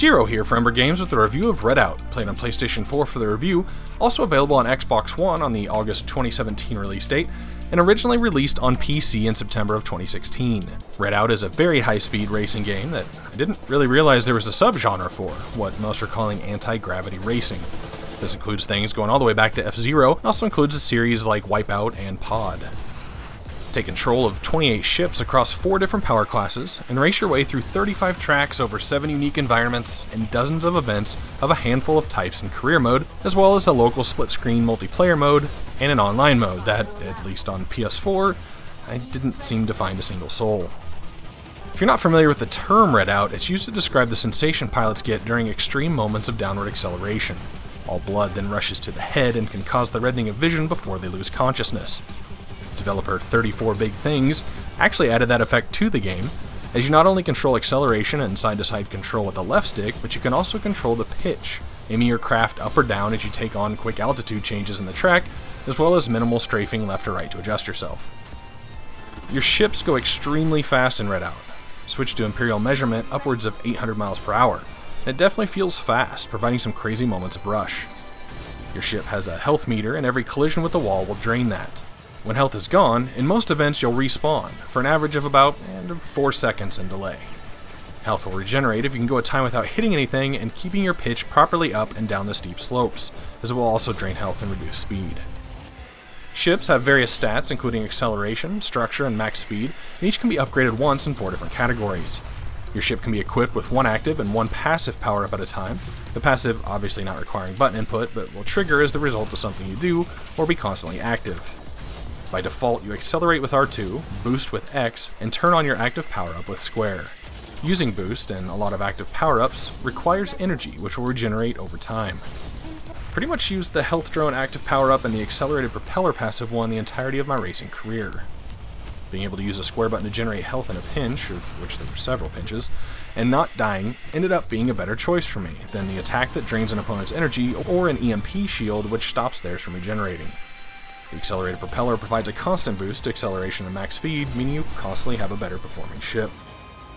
Jiro here for Umbra Games with a review of Redout, played on PlayStation 4 for the review, also available on Xbox One on the August 2017 release date, and originally released on PC in September of 2016. Redout is a very high-speed racing game that I didn't really realize there was a subgenre for, what most are calling anti-gravity racing. This includes things going all the way back to F-Zero, and also includes a series like Wipeout and Pod. Take control of 28 ships across 4 different power classes, and race your way through 35 tracks over 7 unique environments and dozens of events of a handful of types in career mode, as well as a local split-screen multiplayer mode and an online mode that, at least on PS4, I didn't seem to find a single soul. If you're not familiar with the term Redout, it's used to describe the sensation pilots get during extreme moments of downward acceleration. All blood then rushes to the head and can cause the reddening of vision before they lose consciousness. Developer 34 Big Things actually added that effect to the game, as you not only control acceleration and side-to-side control with the left stick, but you can also control the pitch, aiming your craft up or down as you take on quick altitude changes in the track, as well as minimal strafing left or right to adjust yourself. Your ships go extremely fast in Redout. Switch to Imperial measurement upwards of 800 miles per hour. It definitely feels fast, providing some crazy moments of rush. Your ship has a health meter, and every collision with the wall will drain that. When health is gone, in most events you'll respawn, for an average of about 4 seconds in delay. Health will regenerate if you can go a time without hitting anything and keeping your pitch properly up and down the steep slopes, as it will also drain health and reduce speed. Ships have various stats including acceleration, structure, and max speed, and each can be upgraded once in 4 different categories. Your ship can be equipped with 1 active and 1 passive power-up at a time, the passive obviously not requiring button input, but will trigger as the result of something you do, or be constantly active. By default, you accelerate with R2, boost with X, and turn on your active power-up with square. Using boost and a lot of active power-ups requires energy, which will regenerate over time. Pretty much used the health drone active power-up and the accelerated propeller passive one the entirety of my racing career. Being able to use a square button to generate health in a pinch, of which there were several pinches, and not dying ended up being a better choice for me than the attack that drains an opponent's energy or an EMP shield which stops theirs from regenerating. The accelerated propeller provides a constant boost to acceleration and max speed, meaning you constantly have a better performing ship.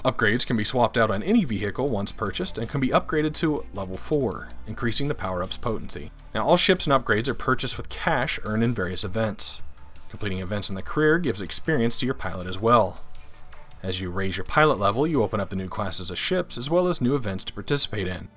Upgrades can be swapped out on any vehicle once purchased and can be upgraded to level 4, increasing the power-up's potency. Now all ships and upgrades are purchased with cash earned in various events. Completing events in the career gives experience to your pilot as well. As you raise your pilot level, you open up the new classes of ships as well as new events to participate in.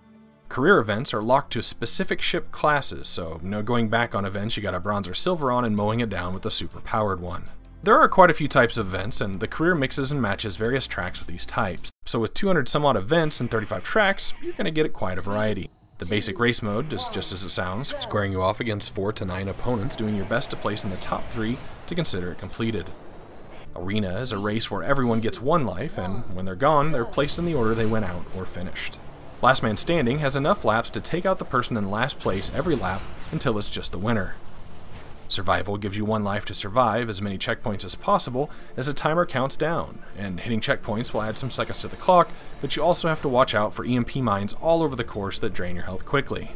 Career events are locked to specific ship classes, so no going back on events you got a bronze or silver on and mowing it down with a super powered one. There are quite a few types of events, and the career mixes and matches various tracks with these types. So with 200 some odd events and 35 tracks, you're going to get quite a variety. The basic race mode is just as it sounds, squaring you off against 4 to 9 opponents, doing your best to place in the top 3 to consider it completed. Arena is a race where everyone gets 1 life, and when they're gone, they're placed in the order they went out or finished. Last Man Standing has enough laps to take out the person in last place every lap until it's just the winner. Survival gives you 1 life to survive as many checkpoints as possible as the timer counts down, and hitting checkpoints will add some seconds to the clock, but you also have to watch out for EMP mines all over the course that drain your health quickly.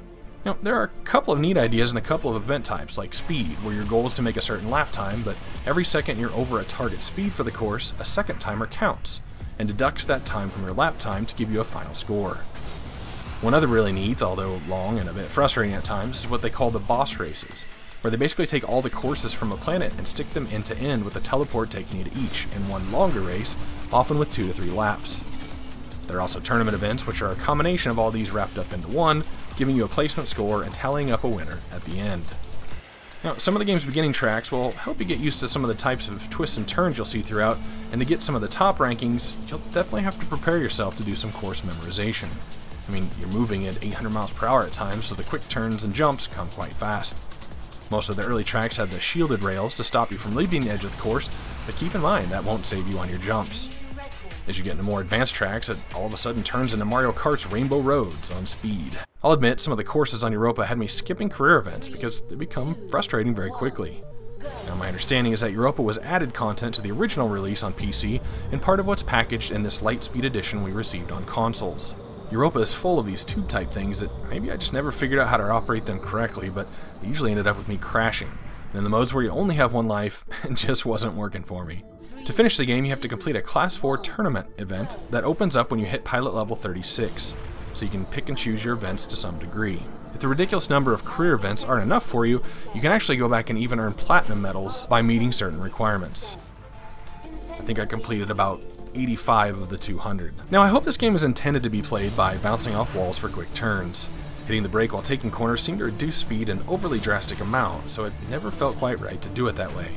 Now, there are a couple of neat ideas in a couple of event types, like speed, where your goal is to make a certain lap time, but every second you're over a target speed for the course, a second timer counts, and deducts that time from your lap time to give you a final score. One other really neat, although long and a bit frustrating at times, is what they call the boss races, where they basically take all the courses from a planet and stick them end to end with a teleport taking you to each in one longer race, often with 2 to 3 laps. There are also tournament events, which are a combination of all these wrapped up into one, giving you a placement score and tallying up a winner at the end. Now, some of the game's beginning tracks will help you get used to some of the types of twists and turns you'll see throughout, and to get some of the top rankings, you'll definitely have to prepare yourself to do some course memorization. I mean, you're moving at 800 miles per hour at times, so the quick turns and jumps come quite fast. Most of the early tracks have the shielded rails to stop you from leaving the edge of the course, but keep in mind that won't save you on your jumps. As you get into more advanced tracks, it all of a sudden turns into Mario Kart's Rainbow Roads on speed. I'll admit, some of the courses on Europa had me skipping career events because they become frustrating very quickly. Now, my understanding is that Europa was added content to the original release on PC, and part of what's packaged in this Lightspeed edition we received on consoles. Europa is full of these tube-type things that maybe I just never figured out how to operate them correctly, but they usually ended up with me crashing. And in the modes where you only have 1 life, it just wasn't working for me. To finish the game, you have to complete a Class 4 tournament event that opens up when you hit pilot level 36. so you can pick and choose your events to some degree. If the ridiculous number of career events aren't enough for you, you can actually go back and even earn platinum medals by meeting certain requirements. I think I completed about 85 of the 200. Now I hope this game is intended to be played by bouncing off walls for quick turns. Hitting the brake while taking corners seemed to reduce speed an overly drastic amount, so it never felt quite right to do it that way.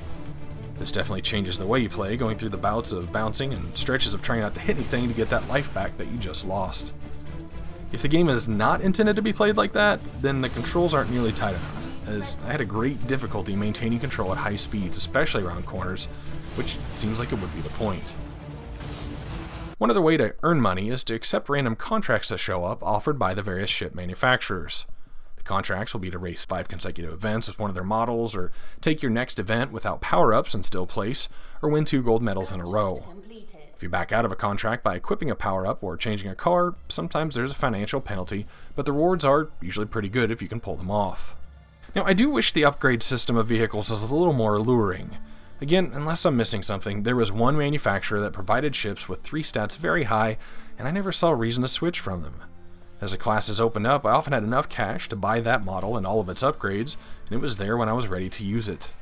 This definitely changes the way you play, going through the bouts of bouncing and stretches of trying not to hit anything to get that life back that you just lost. If the game is not intended to be played like that, then the controls aren't nearly tight enough, as I had a great difficulty maintaining control at high speeds, especially around corners, which seems like it would be the point. One other way to earn money is to accept random contracts that show up offered by the various ship manufacturers. The contracts will be to race 5 consecutive events with one of their models, or take your next event without power-ups and still place, or win 2 gold medals in a row. If you back out of a contract by equipping a power-up or changing a car, sometimes there's a financial penalty, but the rewards are usually pretty good if you can pull them off. Now, I do wish the upgrade system of vehicles was a little more alluring. Again, unless I'm missing something, there was one manufacturer that provided ships with 3 stats very high, and I never saw a reason to switch from them. As the classes opened up, I often had enough cash to buy that model and all of its upgrades, and it was there when I was ready to use it.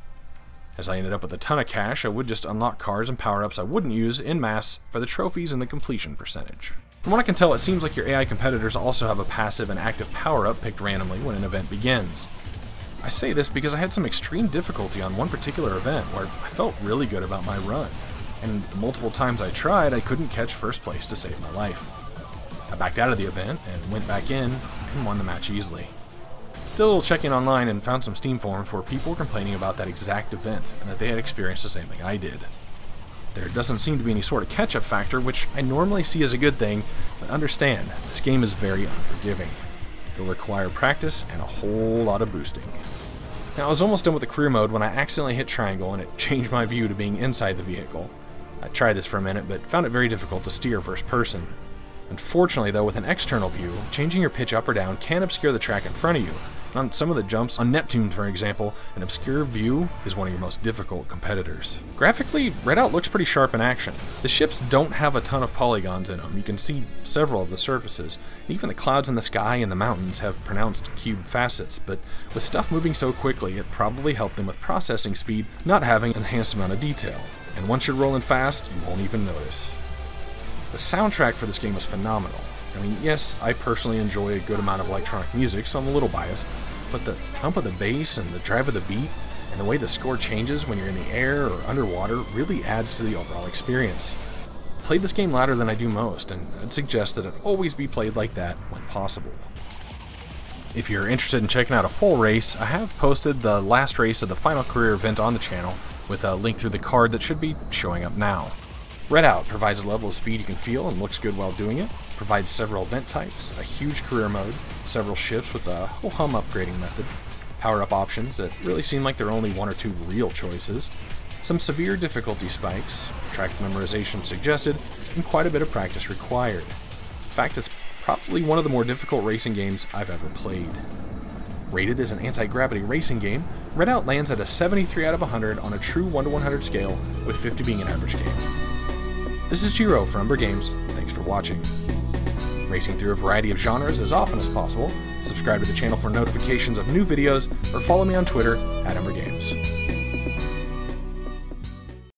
As I ended up with a ton of cash, I would just unlock cars and power-ups I wouldn't use en masse for the trophies and the completion percentage. From what I can tell, it seems like your AI competitors also have a passive and active power-up picked randomly when an event begins. I say this because I had some extreme difficulty on one particular event where I felt really good about my run, and the multiple times I tried, I couldn't catch first place to save my life. I backed out of the event and went back in and won the match easily. Did a little checking online and found some Steam forums where people were complaining about that exact event and that they had experienced the same thing I did. There doesn't seem to be any sort of catch-up factor, which I normally see as a good thing, but understand, this game is very unforgiving. It'll require practice and a whole lot of boosting. Now, I was almost done with the career mode when I accidentally hit triangle and it changed my view to being inside the vehicle. I tried this for a minute, but found it very difficult to steer first person. Unfortunately though, with an external view, changing your pitch up or down can obscure the track in front of you. On some of the jumps, on Neptune for example, an obscure view is one of your most difficult competitors. Graphically, Redout looks pretty sharp in action. The ships don't have a ton of polygons in them. You can see several of the surfaces. Even the clouds in the sky and the mountains have pronounced cube facets, but with stuff moving so quickly, it probably helped them with processing speed, not having an enhanced amount of detail. And once you're rolling fast, you won't even notice. The soundtrack for this game was phenomenal. I mean, yes, I personally enjoy a good amount of electronic music, so I'm a little biased, but the thump of the bass and the drive of the beat, and the way the score changes when you're in the air or underwater really adds to the overall experience. I played this game louder than I do most, and I'd suggest that it always be played like that when possible. If you're interested in checking out a full race, I have posted the last race of the final career event on the channel, with a link through the card that should be showing up now. Redout provides a level of speed you can feel and looks good while doing it, provides several event types, a huge career mode, several ships with a ho-hum upgrading method, power-up options that really seem like there are only 1 or 2 real choices, some severe difficulty spikes, track memorization suggested, and quite a bit of practice required. In fact, it's probably one of the more difficult racing games I've ever played. Rated as an anti-gravity racing game, Redout lands at a 73 out of 100 on a true 1 to 100 scale, with 50 being an average game. This is Jiro from Umbra Games. Thanks for watching. Racing through a variety of genres as often as possible, subscribe to the channel for notifications of new videos, or follow me on Twitter @Umbra Games.